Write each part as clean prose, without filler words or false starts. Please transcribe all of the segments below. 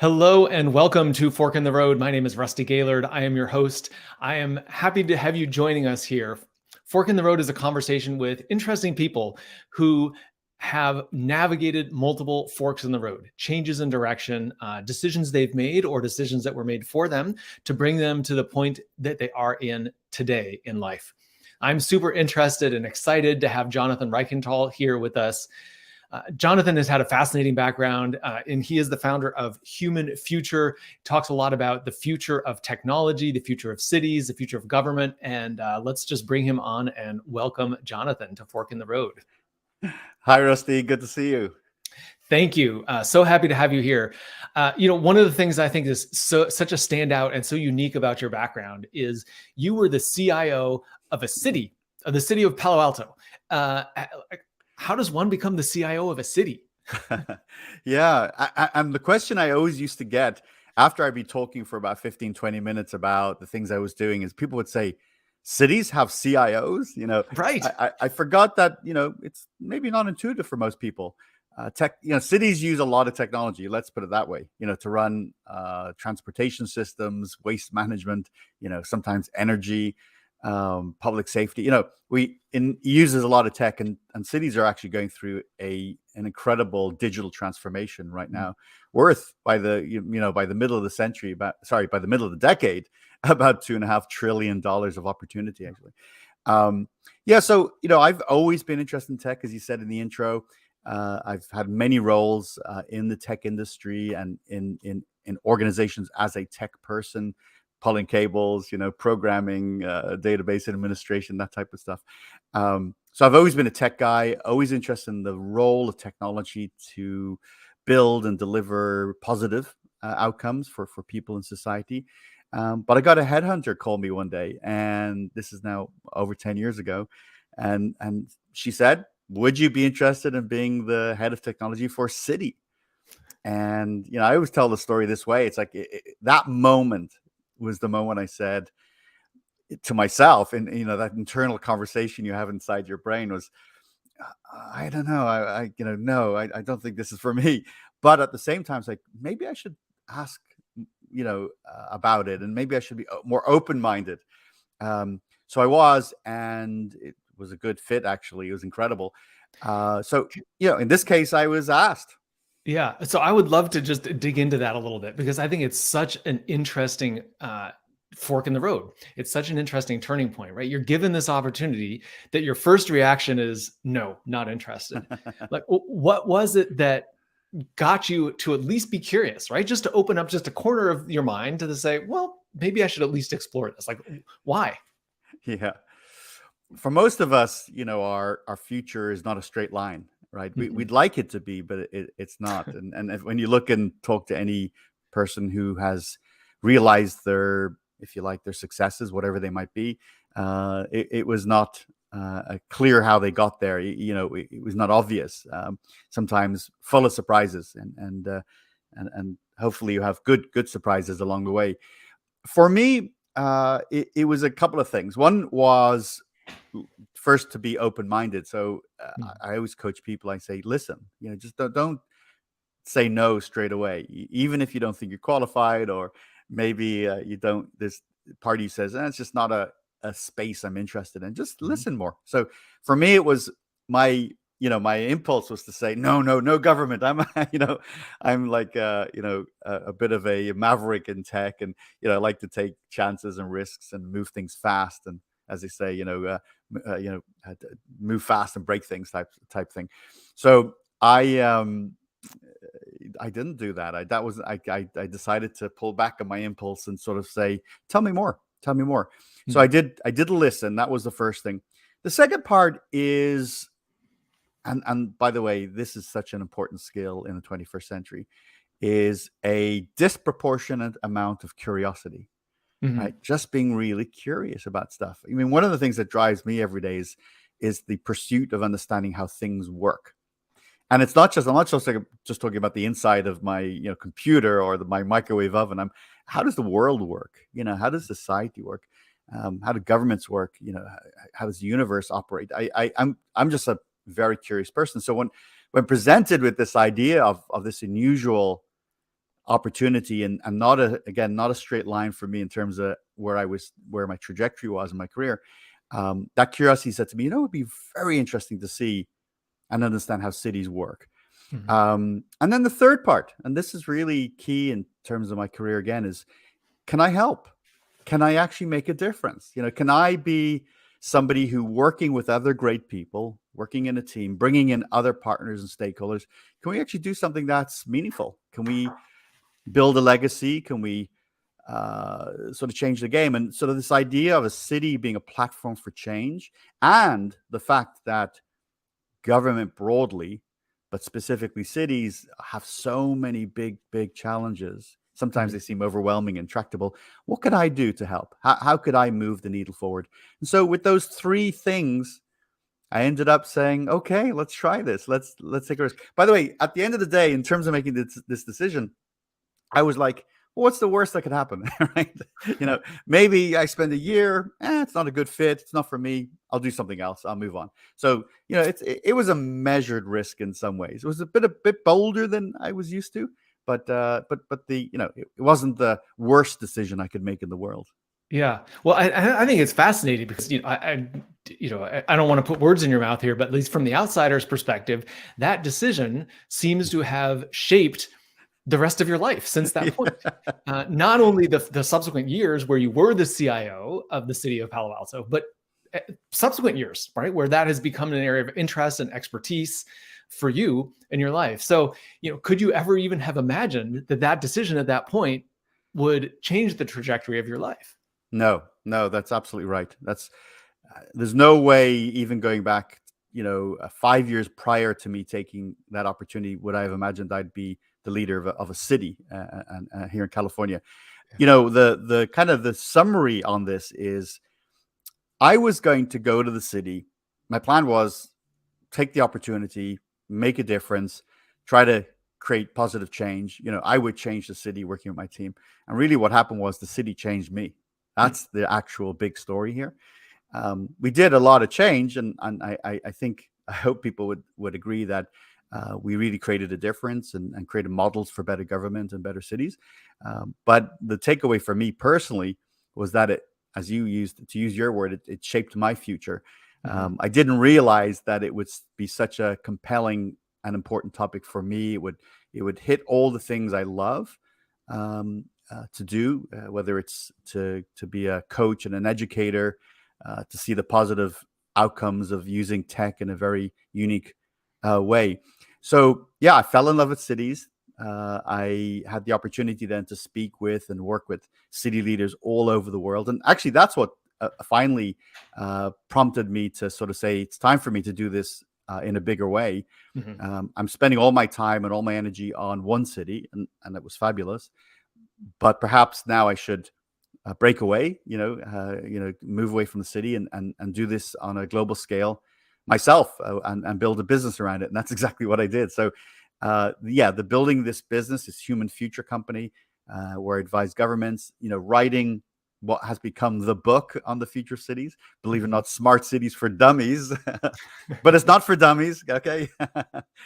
Hello and welcome to Fork in the Road. My name is Rusty Gaylord. I am your host. I am happy to have you joining us here. Fork in the Road is a conversation with interesting people who have navigated multiple forks in the road, changes in direction, decisions they've made or decisions that were made for them to bring them to the point that they are in today in life. I'm super interested and excited to have Jonathan Reichental here with us. Jonathan has had a fascinating background, and he is the founder of Human Future. He talks a lot about the future of technology, the future of cities, the future of government. And let's just bring him on and welcome Jonathan to Fork in the Road. Hi, Rusty. Good to see you. Thank you. So happy to have you here. One of the things I think is such a standout and so unique about your background is you were the CIO of the city of Palo Alto. How does one become the CIO of a city? Yeah. And the question I always used to get after I'd be talking for about 15, 20 minutes about the things I was doing is people would say, cities have CIOs? Right. I forgot that, it's maybe not intuitive for most people. Cities use a lot of technology, let's put it that way, to run transportation systems, waste management, sometimes energy, public safety. Uses a lot of tech, and cities are actually going through an incredible digital transformation right now, worth by the middle of the century, by the middle of the decade, about $2.5 trillion of opportunity actually. So I've always been interested in tech, as you said in the intro. I've had many roles in the tech industry and in organizations as a tech person, pulling cables, programming, database administration, that type of stuff. So I've always been a tech guy, always interested in the role of technology to build and deliver positive outcomes for people in society. But I got a headhunter call me one day, and this is now over 10 years ago. And she said, would you be interested in being the head of technology for a city? And, I always tell the story this way. It's like that moment was the moment I said to myself, and that internal conversation you have inside your brain was, I don't know, no, I don't think this is for me. But at the same time, it's like, maybe I should ask, about it, and maybe I should be more open-minded. So I was, and it was a good fit. Actually, it was incredible. In this case, I was asked. Yeah. So I would love to just dig into that a little bit because I think it's such an interesting fork in the road. It's such an interesting turning point, right? You're given this opportunity that your first reaction is, no, not interested. Like, what was it that got you to at least be curious, right? Just to open up just a corner of your mind to say, well, maybe I should at least explore this. Like, why? Yeah. For most of us, our future is not a straight line, right? We'd like it to be, but it's not. And when you look and talk to any person who has realized their, if you like, their successes, whatever they might be, it was not clear how they got there. It was not obvious. Sometimes full of surprises, and hopefully you have good surprises along the way. For me, it was a couple of things. One was, first, to be open-minded. So I always coach people. I say, listen, just don't say no straight away, even if you don't think you're qualified, or maybe you don't. This party says, it's just not a space I'm interested in. Just listen more. So for me, it was my impulse was to say, no government. I'm like, a bit of a maverick in tech, and, I like to take chances and risks and move things fast. And as they say, move fast and break things type thing. So I didn't do that. I decided to pull back on my impulse and sort of say, tell me more. So I did listen. That was the first thing. The second part is, and by the way, this is such an important skill in the 21st century, is a disproportionate amount of curiosity. Right? Just being really curious about stuff. I mean, one of the things that drives me every day is the pursuit of understanding how things work. And I'm not just talking about the inside of my computer or my microwave oven. How does the world work? How does society work? How do governments work? How does the universe operate? I'm just a very curious person. So when presented with this idea of this unusual opportunity, and not a straight line for me in terms of where my trajectory was in my career. That curiosity said to me, it would be very interesting to see and understand how cities work. And then the third part, and this is really key in terms of my career again, is, can I help? Can I actually make a difference? Can I be somebody who, working with other great people, working in a team, bringing in other partners and stakeholders, can we actually do something that's meaningful? Can we build a legacy? Can we sort of change the game? And sort of this idea of a city being a platform for change, and the fact that government broadly, but specifically cities, have so many big challenges. Sometimes they seem overwhelming and intractable. What could I do to help? How could I move the needle forward? And so with those three things, I ended up saying, okay, let's try this. Let's take a risk. By the way, at the end of the day, in terms of making this decision, I was like, well, what's the worst that could happen? Right? Maybe I spend a year, it's not a good fit. It's not for me. I'll do something else. I'll move on. So, it was a measured risk in some ways. It was a bit bolder than I was used to, but it wasn't the worst decision I could make in the world. Yeah. Well, I think it's fascinating because, I don't want to put words in your mouth here, but at least from the outsider's perspective, that decision seems to have shaped the rest of your life since that point. Not only the subsequent years where you were the CIO of the city of Palo Alto, but subsequent years, right, where that has become an area of interest and expertise for you in your life. So, could you ever even have imagined that decision at that point would change the trajectory of your life? No, that's absolutely right. There's no way, even going back, 5 years prior to me taking that opportunity, would I have imagined I'd be the leader of a city and here in California. The kind of the summary on this is, I was going to go to the city. My plan was take the opportunity, make a difference, try to create positive change. I would change the city working with my team. And really what happened was the city changed me. That's the actual big story here. We did a lot of change, and I hope people would agree that we really created a difference and created models for better government and better cities. But the takeaway for me personally was that it, as you used to use your word, it shaped my future. I didn't realize that it would be such a compelling and important topic for me. It would hit all the things I love to do, whether it's to be a coach and an educator, to see the positive outcomes of using tech in a very unique way. So yeah, I fell in love with cities. I had the opportunity then to speak with and work with city leaders all over the world. And actually, that's what finally prompted me to sort of say, it's time for me to do this in a bigger way. I'm spending all my time and all my energy on one city, and it was fabulous. But perhaps now I should break away, move away from the city and do this on a global scale myself and build a business around it. And that's exactly what I did. So the building this business, this human future company, where I advise governments, writing what has become the book on the future cities, believe it or not, Smart Cities for Dummies. But it's not for dummies, okay?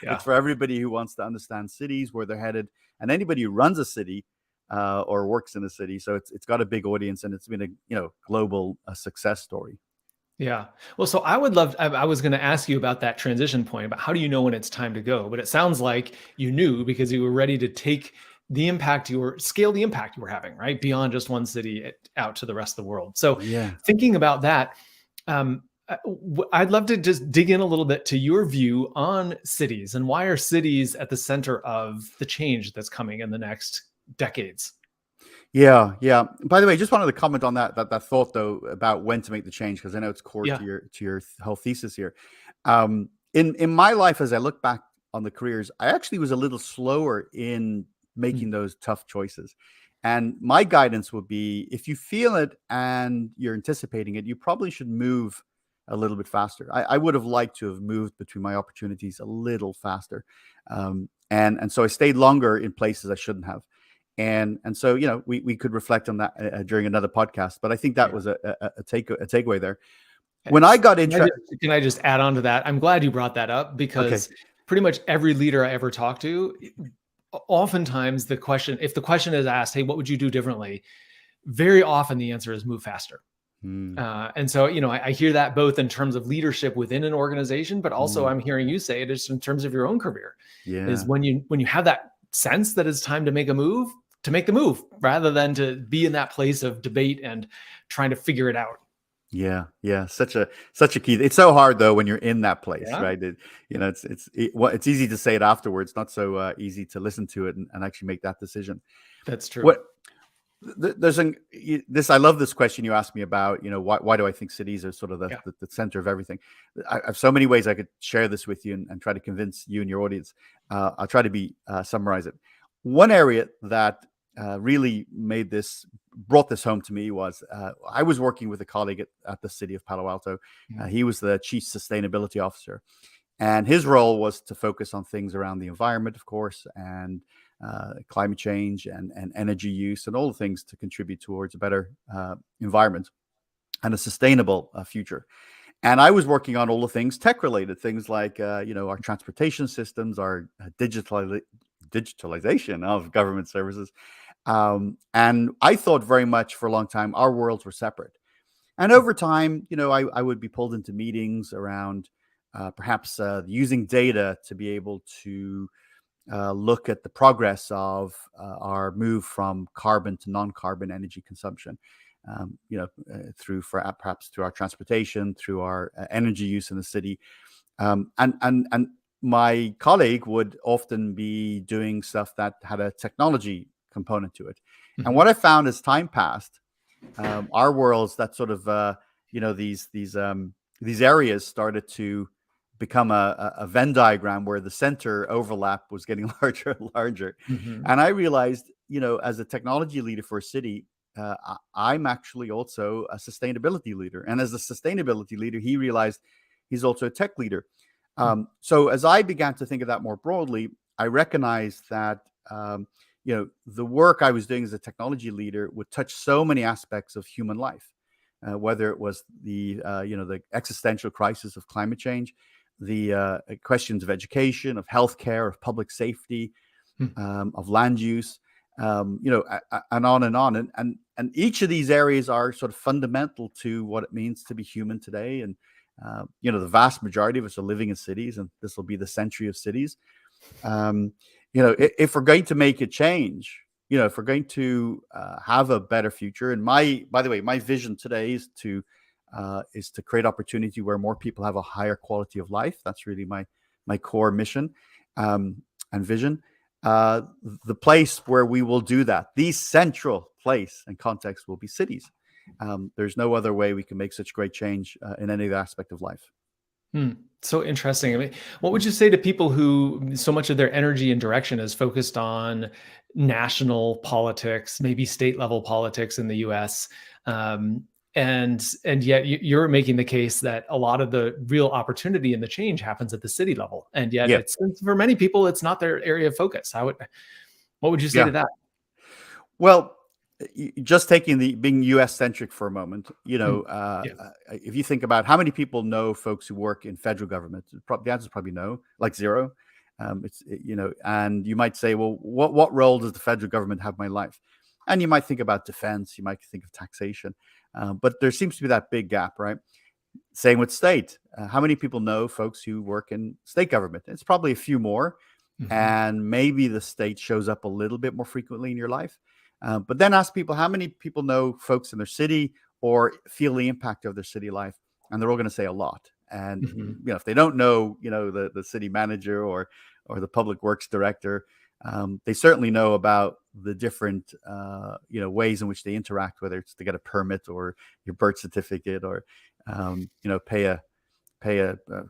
It's for everybody who wants to understand cities, where they're headed, and anybody who runs a city or works in a city. So it's got a big audience, and it's been a global success story. Yeah. Well, so I was going to ask you about that transition point, about how do you know when it's time to go? But it sounds like you knew, because you were ready to take the impact scale the impact you were having, right, beyond just one city out to the rest of the world. So thinking about that, I'd love to just dig in a little bit to your view on cities, and why are cities at the center of the change that's coming in the next decades? Yeah. By the way, just wanted to comment on that thought though about when to make the change, because I know it's core to your whole thesis here. In my life, as I look back on the careers, I actually was a little slower in making those tough choices. And my guidance would be, if you feel it and you're anticipating it, you probably should move a little bit faster. I would have liked to have moved between my opportunities a little faster. And so I stayed longer in places I shouldn't have. And so, we could reflect on that during another podcast, but I think that was a takeaway there. When I got interested, can I just add on to that? I'm glad you brought that up, because pretty much every leader I ever talked to oftentimes if the question is asked, hey, what would you do differently? Very often the answer is move faster. And so, I hear that both in terms of leadership within an organization, but also I'm hearing you say it just in terms of your own career. Is when you have that sense that it's time to make a move, to make the move rather than to be in that place of debate and trying to figure it out. Yeah. Such a key. It's so hard though when you're in that place, Yeah, right? It's easy to say it afterwards, not so easy to listen to it and actually make that decision. that's true. What I love this question you asked me about, why do I think cities are sort of the center of everything? I have so many ways I could share this with you and try to convince you and your audience. I'll try to summarize it. One area that really brought this home to me was I was working with a colleague at the city of Palo Alto. He was the chief sustainability officer, and his role was to focus on things around the environment, of course, and climate change and energy use and all the things to contribute towards a better environment and a sustainable future. And I was working on all the things tech related, things like our transportation systems, our digitalization of government services. And I thought very much for a long time our worlds were separate. And over time, I would be pulled into meetings around perhaps using data to be able to look at the progress of our move from carbon to non-carbon energy consumption, perhaps through our transportation, through our energy use in the city. And my colleague would often be doing stuff that had a technology component to it. And what I found as time passed, our worlds, that sort of, these areas started to become a Venn diagram where the center overlap was getting larger and larger. And I realized, as a technology leader for a city, I'm actually also a sustainability leader. And as a sustainability leader, he realized he's also a tech leader. So as I began to think of that more broadly, I recognized that, the work I was doing as a technology leader would touch so many aspects of human life, whether it was the existential crisis of climate change, the questions of education, of healthcare, of public safety, of land use, and on and on. And each of these areas are sort of fundamental to what it means to be human today. And, the vast majority of us are living in cities, and this will be the century of cities. If we're going to make a change, if we're going to have a better future, and by the way, my vision today is to create opportunity where more people have a higher quality of life. That's really my core mission and vision. The place where we will do that, the central place and context, will be cities. There's no other way we can make such great change in any aspect of life. So interesting. I mean, what would you say to people who so much of their energy and direction is focused on national politics, maybe state level politics in the US? And yet you're making the case that a lot of the real opportunity and the change happens at the city level. And yet it's, for many people, it's not their area of focus. What would you say to that? Well, just being US centric for a moment, if you think about how many people know folks who work in federal government, the answer is probably no, like zero. And you might say, well, what role does the federal government have in my life? And you might think about defense, you might think of taxation, but there seems to be that big gap, right? Same with state. How many people know folks who work in state government? It's probably a few more, and maybe the state shows up a little bit more frequently in your life. But then ask people, how many people know folks in their city or feel the impact of their city life? And they're all going to say a lot. And if they don't know, the city manager or the public works director, they certainly know about the different ways in which they interact, whether it's to get a permit or your birth certificate or pay a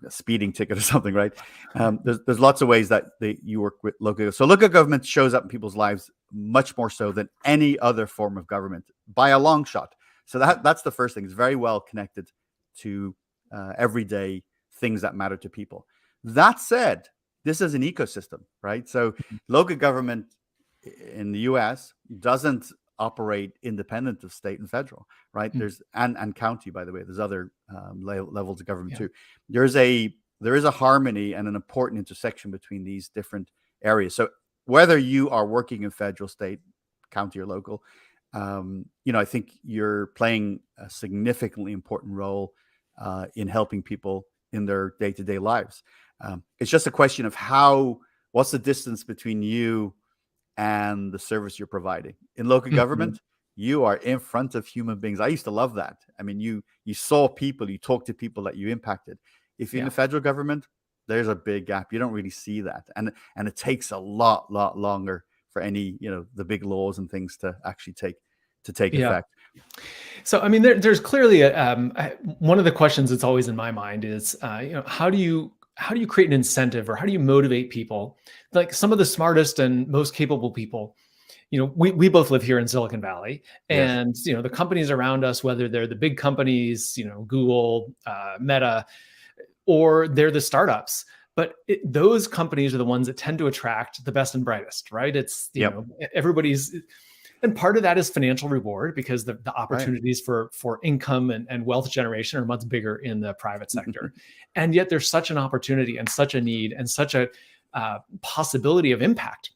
speeding ticket or something, right? There's lots of ways that you work with local. So local government shows up in people's lives much more so than any other form of government by a long shot. So that's the first thing. It's very well connected to everyday things that matter to people. That said, this is an ecosystem, right? So local government in the US doesn't operate independent of state and federal, right? There's and county, by the way. There's other levels of government too. There is a harmony and an important intersection between these different areas. So whether you are working in federal, state, county, or local, I think you're playing a significantly important role in helping people in their day-to-day lives. It's just a question of what's the distance between you and the service you're providing. In local government, you are in front of human beings. I used to love that. I mean, you saw people, you talked to people that you impacted. If you're in the federal government, there's a big gap. You don't really see that. And it takes a lot longer for any, the big laws and things to actually take effect. So, I mean, there's clearly one of the questions that's always in my mind is, how do you create an incentive, or how do you motivate people? Like some of the smartest and most capable people, we both live here in Silicon Valley, and the companies around us, whether they're the big companies, Google, Meta, or they're the startups, but those companies are the ones that tend to attract the best and brightest, right? It's everybody's. And part of that is financial reward, because the opportunities for income and wealth generation are much bigger in the private sector. And yet there's such an opportunity and such a need and such a possibility of impact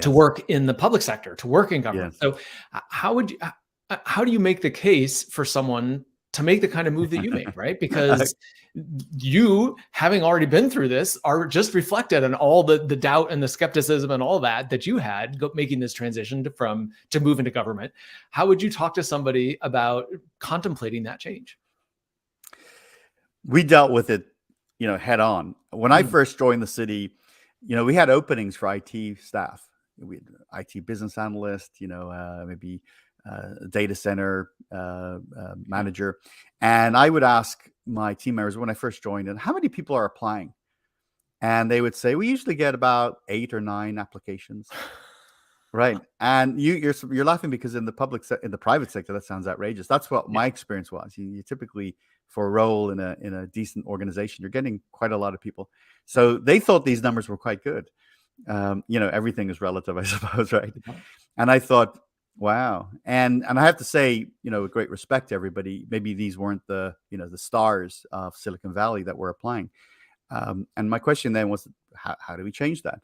to work in the public sector, to work in government. So how do you make the case for someone to make the kind of move that you made, right? Because you, having already been through this, are just reflected on all the doubt and the skepticism and all that you had making this transition to move into government. How would you talk to somebody about contemplating that change? We dealt with it, head on. When I first joined the city, we had openings for IT staff. We had IT business analyst, maybe data center manager. And I would ask my team members when I first joined, and how many people are applying? And they would say, we usually get about 8 or 9 applications. Right. And you're laughing because in the private sector, that sounds outrageous. That's what my experience was. You typically, for a role in a decent organization, you're getting quite a lot of people. So they thought these numbers were quite good. Everything is relative, I suppose, right? And I thought, wow. And I have to say, with great respect to everybody, maybe these weren't the stars of Silicon Valley that were applying. And my question then was, how do we change that?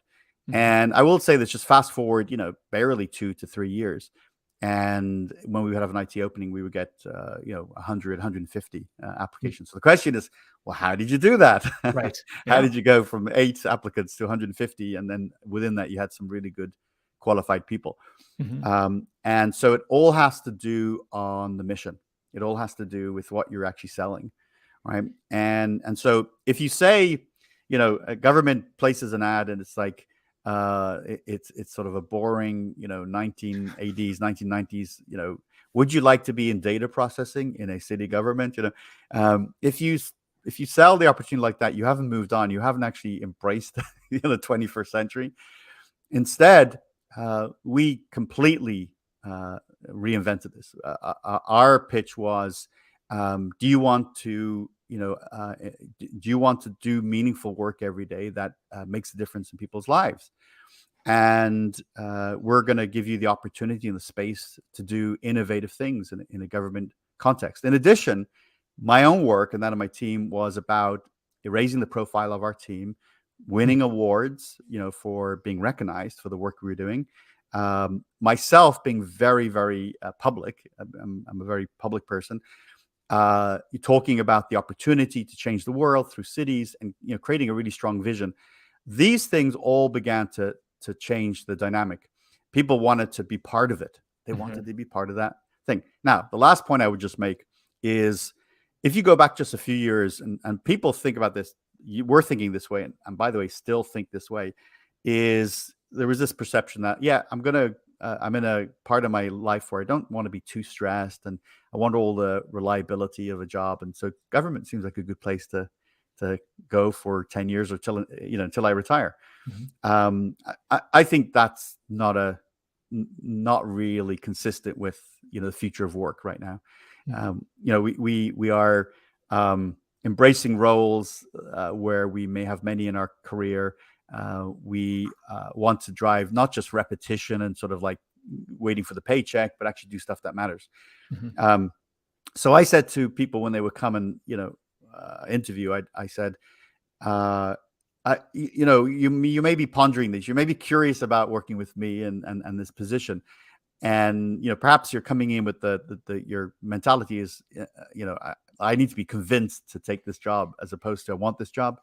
And I will say this, just fast forward, barely 2 to 3 years. And when we would have an IT opening, we would get, 100, 150 applications. So the question is, well, how did you do that? Right. How did you go from 8 applicants to 150? And then within that, you had some really good qualified people. And so it all has to do on the mission. It all has to do with what you're actually selling, right? And so if you say, a government places an ad and it's like, it's sort of a boring, 1980s, 1990s, would you like to be in data processing in a city government? If you sell the opportunity like that, you haven't moved on. You haven't actually embraced the 21st century. Instead, we completely reinvented this. Our pitch was, do you want to do meaningful work every day that makes a difference in people's lives? And we're going to give you the opportunity and the space to do innovative things in a government context. In addition, my own work and that of my team was about raising the profile of our team, winning awards, for being recognized for the work we were doing. Myself being very, very public. I'm a very public person. Talking about the opportunity to change the world through cities and creating a really strong vision. These things all began to change the dynamic. People wanted to be part of it. They wanted to be part of that thing. Now, the last point I would just make is, if you go back just a few years and people think about this, we're thinking this way, and by the way, still think this way, is there was this perception that, I'm in a part of my life where I don't want to be too stressed and I want all the reliability of a job. And so government seems like a good place to go for 10 years or until I retire. I think that's not really consistent with, the future of work right now. We are embracing roles where we may have many in our career. We want to drive not just repetition and sort of like waiting for the paycheck, but actually do stuff that matters. So I said to people when they would come and interview, I said, You may be pondering these. You may be curious about working with me and this position, and perhaps you're coming in with your mentality is, I need to be convinced to take this job as opposed to I want this job.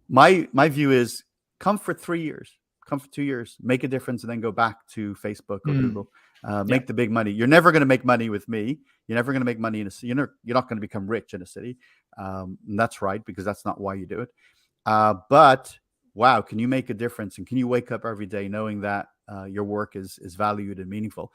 My view is come for 3 years, come for 2 years, make a difference, and then go back to Facebook or Google. Make the big money. You're never going to make money with me. You're never going to make money in a city. You're not going to become rich in a city. And that's right, because that's not why you do it. But wow, can you make a difference? And can you wake up every day knowing that your work is valued and meaningful?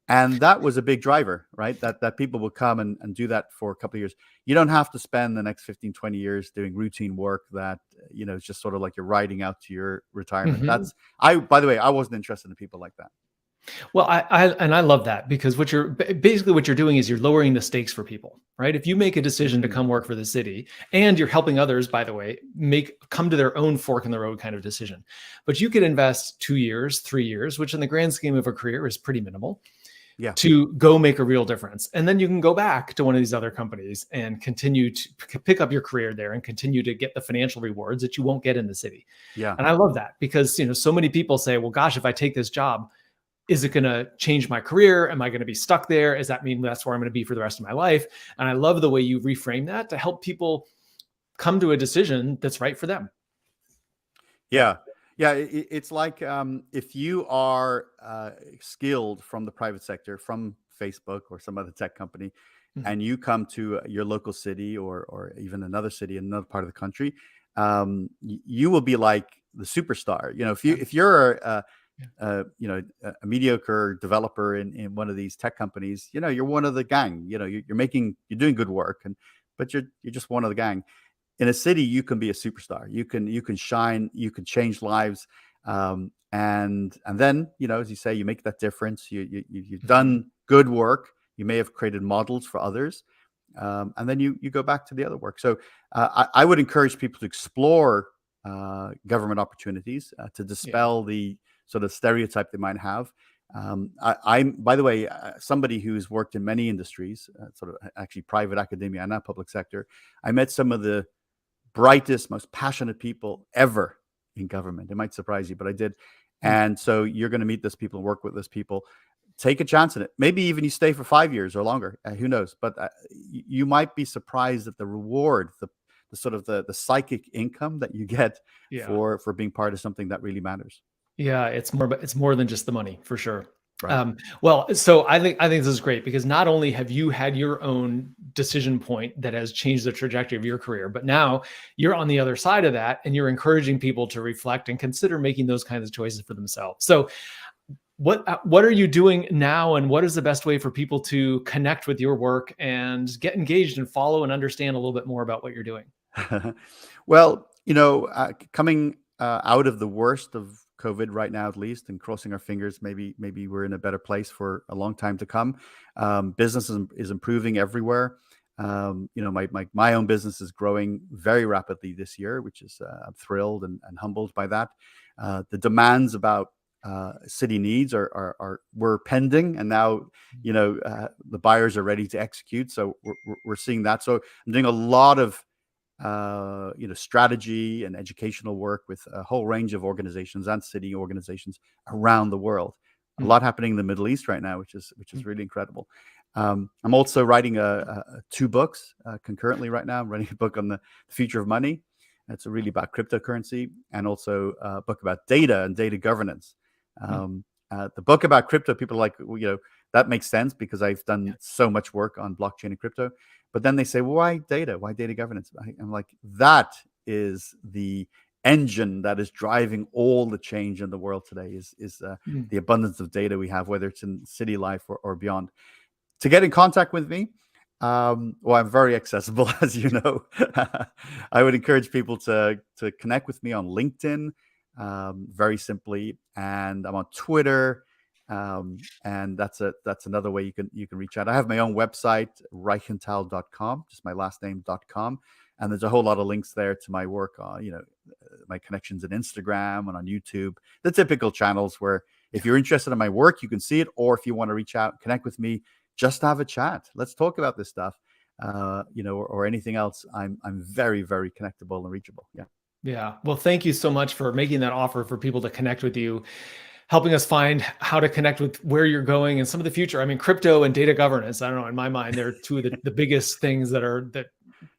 And that was a big driver, right? That people will come and do that for a couple of years. You don't have to spend the next 15, 20 years doing routine work that, it's just sort of like you're riding out to your retirement. Mm-hmm. By the way, I wasn't interested in people like that. Well, I love that, because what you're doing is you're lowering the stakes for people, right? If you make a decision to come work for the city, and you're helping others, by the way, come to their own fork in the road kind of decision, but you could invest 2 years, 3 years, which in the grand scheme of a career is pretty minimal, to go make a real difference. And then you can go back to one of these other companies and continue to pick up your career there and continue to get the financial rewards that you won't get in the city. Yeah. And I love that, because, so many people say, well, gosh, if I take this job, is it going to change my career? Am I going to be stuck there? Does that mean that's where I'm going to be for the rest of my life? And I love the way you reframe that to help people come to a decision that's right for them. Yeah. Yeah. It's like if you are skilled from the private sector, from Facebook or some other tech company, and you come to your local city or even another city in another part of the country, you will be like the superstar. If you're a mediocre developer in one of these tech companies, you're one of the gang. You're doing good work, but you're just one of the gang. In a city, you can be a superstar. You can shine. You can change lives, and then as you say, you make that difference. You've done good work. You may have created models for others, and then you go back to the other work. So I would encourage people to explore government opportunities to dispel the sort of stereotype they might have. I'm, by the way, somebody who's worked in many industries, sort of actually private academia and not public sector. I met some of the brightest, most passionate people ever in government. It might surprise you, but I did. And so you're going to meet those people and work with those people. Take a chance in it. Maybe even you stay for 5 years or longer. Who knows? But you might be surprised at the reward, the sort of the psychic income that you get for being part of something that really matters. Yeah, it's more than just the money, for sure. Right. Well, so I think this is great, because not only have you had your own decision point that has changed the trajectory of your career, but now you're on the other side of that, and you're encouraging people to reflect and consider making those kinds of choices for themselves. So what are you doing now, and what is the best way for people to connect with your work and get engaged and follow and understand a little bit more about what you're doing? Well, coming out of the worst of COVID right now, at least, and crossing our fingers, maybe we're in a better place for a long time to come. Business is improving everywhere. My own business is growing very rapidly this year, which is I'm thrilled and humbled by that. The demands about city needs were pending, and now the buyers are ready to execute. So we're seeing that. So I'm doing a lot of strategy and educational work with a whole range of organizations and city organizations around the world. A lot happening in the Middle East right now, which is really incredible. I'm also writing 2 books concurrently right now. I'm writing a book on the future of money. It's really about cryptocurrency, and also a book about data and data governance. The book about crypto, people are like, that makes sense because I've done so much work on blockchain and crypto. But then they say, well, why data? Why data governance? I'm like, that is the engine that is driving all the change in the world today is the abundance of data we have, whether it's in city life or beyond. To get in contact with me, well, I'm very accessible, as you know. I would encourage people to connect with me on LinkedIn, very simply, and I'm on Twitter. And that's another way you can reach out. I have my own website, Reichental.com, just my last name.com. And there's a whole lot of links there to my work on, my connections on Instagram and on YouTube, the typical channels where if you're interested in my work, you can see it. Or if you want to reach out, connect with me, just have a chat. Let's talk about this stuff, or anything else. I'm very, very connectable and reachable. Yeah. Yeah. Well, thank you so much for making that offer for people to connect with you, helping us find how to connect with where you're going and some of the future. I mean, crypto and data governance, I don't know, in my mind, they're two of the biggest things that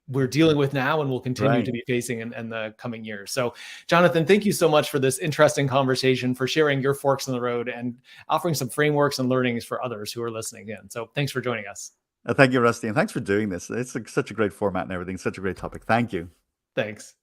we're dealing with now and will continue to Right. be facing in the coming years. So, Jonathan, thank you so much for this interesting conversation, for sharing your forks in the road and offering some frameworks and learnings for others who are listening in. So thanks for joining us. Thank you, Rusty, and thanks for doing this. It's such a great format and everything. Such a great topic. Thank you. Thanks.